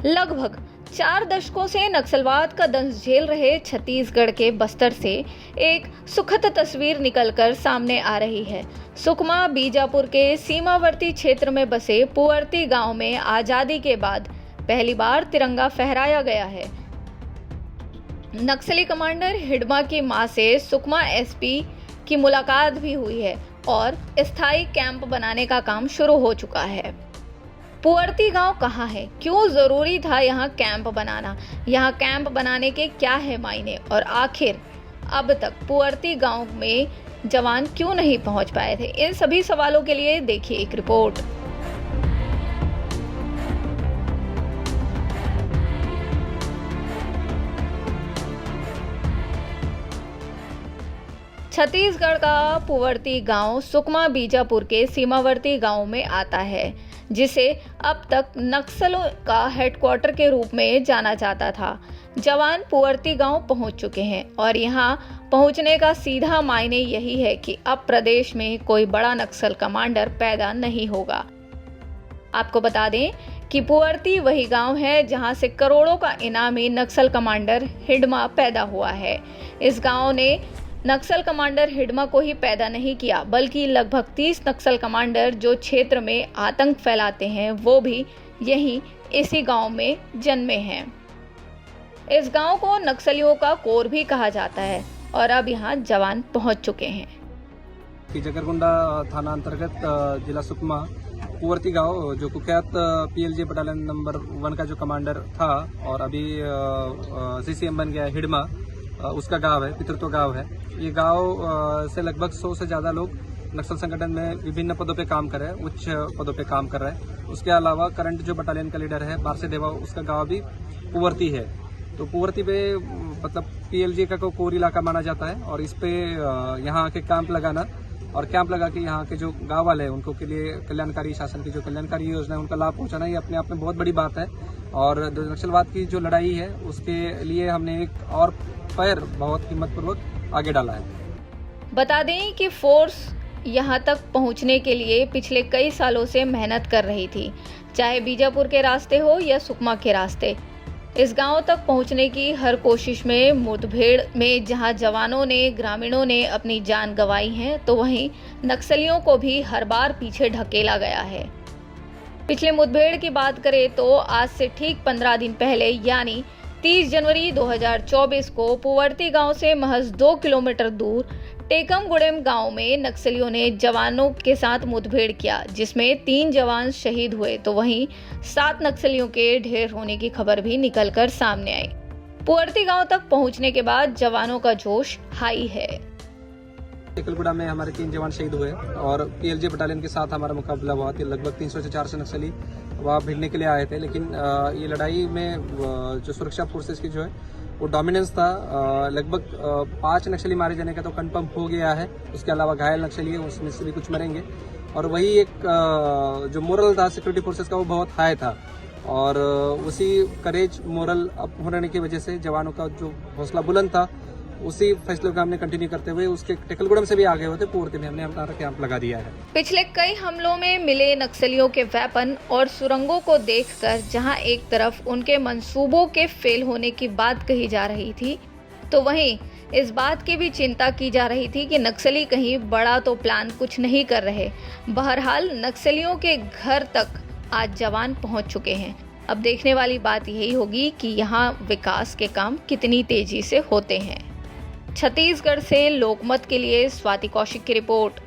लगभग 4 दशकों से नक्सलवाद का दंश झेल रहे छत्तीसगढ़ के बस्तर से एक सुखद तस्वीर निकलकर सामने आ रही है। सुकमा बीजापुर के सीमावर्ती क्षेत्र में बसे पुअर्ती गांव में आजादी के बाद पहली बार तिरंगा फहराया गया है। नक्सली कमांडर हिडमा की मां से सुकमा एसपी की मुलाकात भी हुई है और स्थायी कैंप बनाने का काम शुरू हो चुका है। पुअर्ती गांव कहाँ है, क्यों जरूरी था यहाँ कैंप बनाना, यहाँ कैंप बनाने के क्या है मायने और आखिर अब तक पुअर्ती गांव में जवान क्यों नहीं पहुंच पाए थे, इन सभी सवालों के लिए देखिए एक रिपोर्ट। छत्तीसगढ़ का पुअर्ती गांव सुकमा बीजापुर के सीमावर्ती गांव में आता है, जिसे अब तक नक्सलों का हेडक्वार्टर के रूप में जाना जाता था। जवान पुअर्ती गांव पहुंच चुके हैं और यहां पहुंचने का सीधा मायने यही है कि अब प्रदेश में कोई बड़ा नक्सल कमांडर पैदा नहीं होगा। आपको बता दें कि पुअर्ती वही गांव है जहां से करोड़ों का इनामी नक्सल कमांडर हिडमा पैदा हुआ है। इस गांव ने नक्सल कमांडर हिडमा को ही पैदा नहीं किया, बल्कि लगभग 30 नक्सल कमांडर जो क्षेत्र में आतंक फैलाते हैं वो भी यहीं इसी गांव में जन्मे हैं। इस गांव को नक्सलियों का कोर भी कहा जाता है और अब यहां जवान पहुंच चुके हैं। जगरगुंडा थाना अंतर्गत जिला सुकमा पुअर्ती गांव जो कुख्यात पीएलजे बटालियन नंबर 1 का जो कमांडर था और अभी सीसीएम बन गया हिडमा, उसका गांव है, पितृत्व गांव है। ये गांव से लगभग 100 से ज्यादा लोग नक्सल संगठन में विभिन्न पदों पे काम कर रहे हैं, उच्च पदों पे काम कर रहे हैं। उसके अलावा करंट जो बटालियन का लीडर है बारसे देवा, उसका गांव भी पुअर्ती है। तो पुअर्ती पे मतलब पीएलजे का कोर इलाका माना जाता है और इस पे यहाँ आके कैंप लगाना और कैंप लगा के यहाँ के जो गांव वाले हैं उनको के लिए कल्याणकारी शासन की जो कल्याणकारी योजना है उनका लाभ पहुंचाना, ये अपने आप में बहुत बड़ी बात है। और नक्सलवाद की जो लड़ाई है उसके लिए हमने एक और पैर बहुत हिम्मतपूर्वक आगे डाला है। बता दें कि फोर्स यहां तक पहुंचने के लिए पिछले कई सालों से मेहनत कर रही थी, चाहे बीजापुर के रास्ते हो या सुकमा के रास्ते। इस गांव तक पहुंचने की हर कोशिश में मुठभेड़ में जहां जवानों ने, ग्रामीणों ने अपनी जान गंवाई है, तो वहीं नक्सलियों को भी हर बार पीछे ढकेला गया है। पिछले मुठभेड़ की बात करें तो आज से ठीक 15 दिन पहले यानी 30 जनवरी 2024 को पुअर्ती गांव से महज 2 किलोमीटर दूर टेकमगुडेम गांव में नक्सलियों ने जवानों के साथ मुठभेड़ किया, जिसमें 3 जवान शहीद हुए, तो वहीं 7 नक्सलियों के ढेर होने की खबर भी निकलकर सामने आई। पुअर्ती गांव तक पहुंचने के बाद जवानों का जोश हाई है। टेकलगुड़ा में हमारे 3 जवान शहीद हुए और पीएलजे बटालियन के साथ हमारा मुकाबला हुआ। लगभग 300 से 400 नक्सली वहाँ भिड़ने के लिए आए थे, लेकिन ये लड़ाई में जो सुरक्षा फोर्सेस की जो है वो डोमिनेंस था। लगभग 5 नक्सली मारे जाने का तो कंफर्म हो गया है। उसके अलावा घायल नक्सली है, उसमें से भी कुछ मरेंगे। और वही एक जो मोरल था सिक्योरिटी फोर्सेस का वो बहुत हाई था और उसी करेज मोरल अप होने की वजह से जवानों का जो हौसला बुलंद था, उसी फैसले को हमने कंटिन्यू करते हुए उसके टेकलगुड़म से भी आगे हुए थे, पुअर्ती में हमने अपना कैंप लगा दिया है। पिछले कई हमलों में मिले नक्सलियों के वेपन और सुरंगों को देखकर जहां एक तरफ उनके मंसूबों के फेल होने की बात कही जा रही थी, तो वहीं इस बात की भी चिंता की जा रही थी कि नक्सली कहीं बड़ा तो प्लान कुछ नहीं कर रहे। बहरहाल नक्सलियों के घर तक आज जवान पहुंच चुके हैं। अब देखने वाली बात यही होगी कि यहाँ विकास के काम कितनी तेजी से होते हैं। छत्तीसगढ़ से लोकमत के लिए स्वाति कौशिक की रिपोर्ट।